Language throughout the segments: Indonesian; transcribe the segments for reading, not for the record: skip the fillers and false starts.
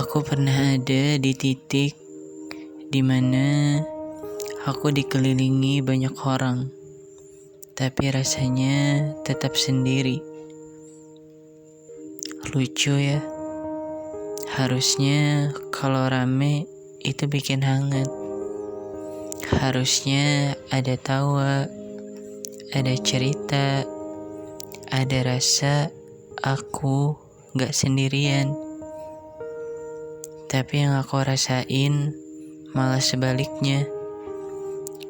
Aku pernah ada di titik dimana aku dikelilingi banyak orang, tapi rasanya tetap sendiri. Lucu ya, harusnya kalau rame itu bikin hangat. Harusnya ada tawa, ada cerita, ada rasa aku gak sendirian. Tapi yang aku rasain malah sebaliknya.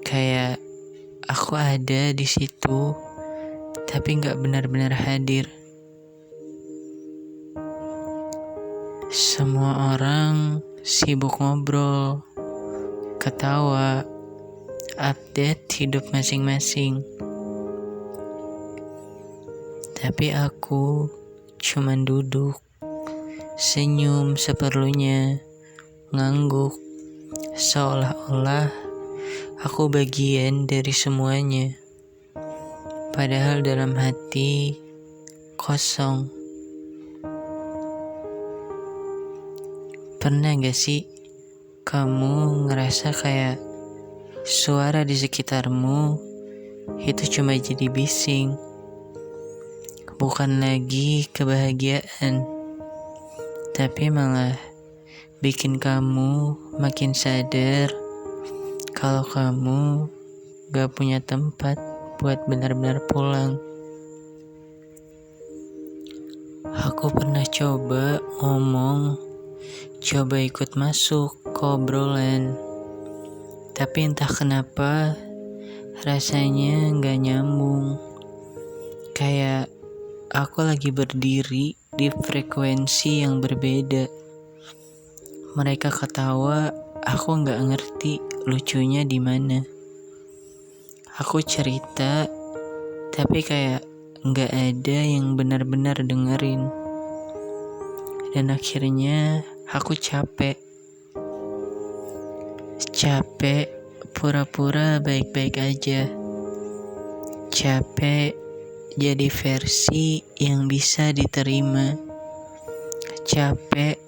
Kayak aku ada di situ, tapi gak benar-benar hadir. Semua orang sibuk ngobrol, ketawa, update hidup masing-masing. Tapi aku cuman duduk, senyum seperlunya, ngangguk, seolah-olah aku bagian dari semuanya. Padahal dalam hati kosong. Pernah gak sih kamu ngerasa kayak suara di sekitarmu itu cuma jadi bising, bukan lagi kebahagiaan, tapi malah bikin kamu makin sadar kalau kamu gak punya tempat buat benar-benar pulang. Aku pernah coba ngomong, coba ikut masuk ke obrolan, tapi entah kenapa rasanya gak nyambung. Kayak aku lagi berdiri di frekuensi yang berbeda. Mereka ketawa, aku gak ngerti lucunya di mana. Aku cerita, tapi kayak gak ada yang benar-benar dengerin. Dan akhirnya aku capek pura-pura baik-baik aja. Capek jadi versi yang bisa diterima. Capek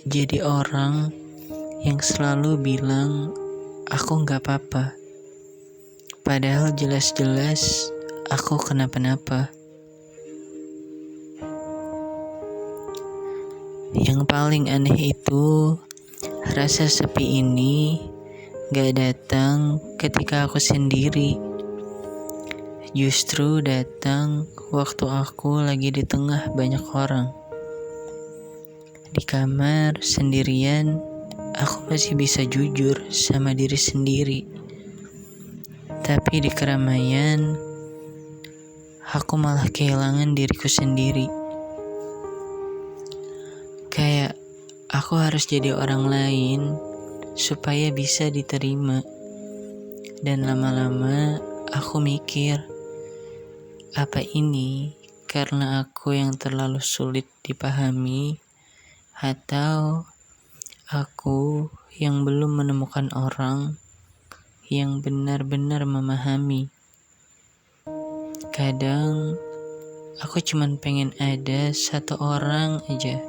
jadi orang yang selalu bilang aku gak apa-apa, padahal jelas-jelas aku kenapa-napa. Yang paling aneh itu, rasa sepi ini gak datang ketika aku sendiri. Justru datang waktu aku lagi di tengah banyak orang. Di kamar sendirian, aku masih bisa jujur sama diri sendiri. Tapi di keramaian, aku malah kehilangan diriku sendiri. Kayak aku harus jadi orang lain supaya bisa diterima. Dan lama-lama aku mikir, apa ini karena aku yang terlalu sulit dipahami, atau aku yang belum menemukan orang yang benar-benar memahami. Kadang aku cuman pengen ada satu orang aja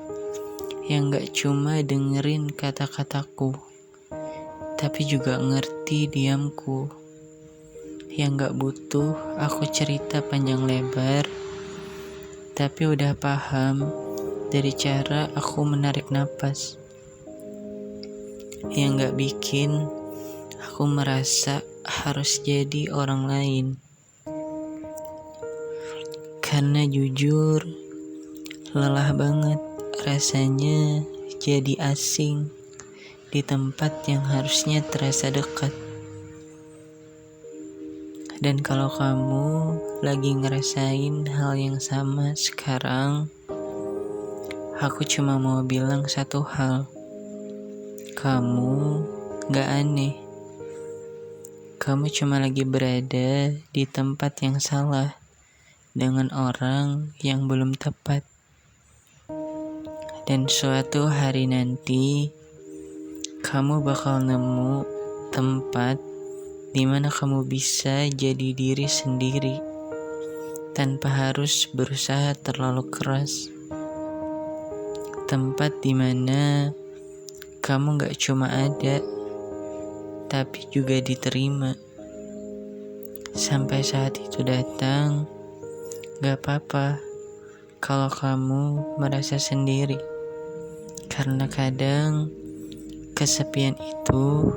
yang gak cuma dengerin kata-kataku, tapi juga ngerti diamku. Yang gak butuh aku cerita panjang lebar, tapi udah paham dari cara aku menarik napas. Yang gak bikin aku merasa harus jadi orang lain. Karena jujur, lelah banget rasanya jadi asing di tempat yang harusnya terasa dekat. Dan kalau kamu lagi ngerasain hal yang sama sekarang, aku cuma mau bilang satu hal. Kamu gak aneh. Kamu cuma lagi berada di tempat yang salah, dengan orang yang belum tepat. Dan suatu hari nanti, kamu bakal nemu tempat di mana kamu bisa jadi diri sendiri tanpa harus berusaha terlalu keras. Tempat di mana kamu gak cuma ada, tapi juga diterima. Sampai saat itu datang, gak apa-apa kalau kamu merasa sendiri. Karena kadang kesepian itu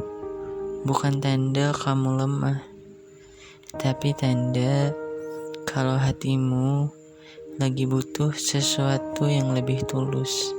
bukan tanda kamu lemah, tapi tanda kalau hatimu lagi butuh sesuatu yang lebih tulus.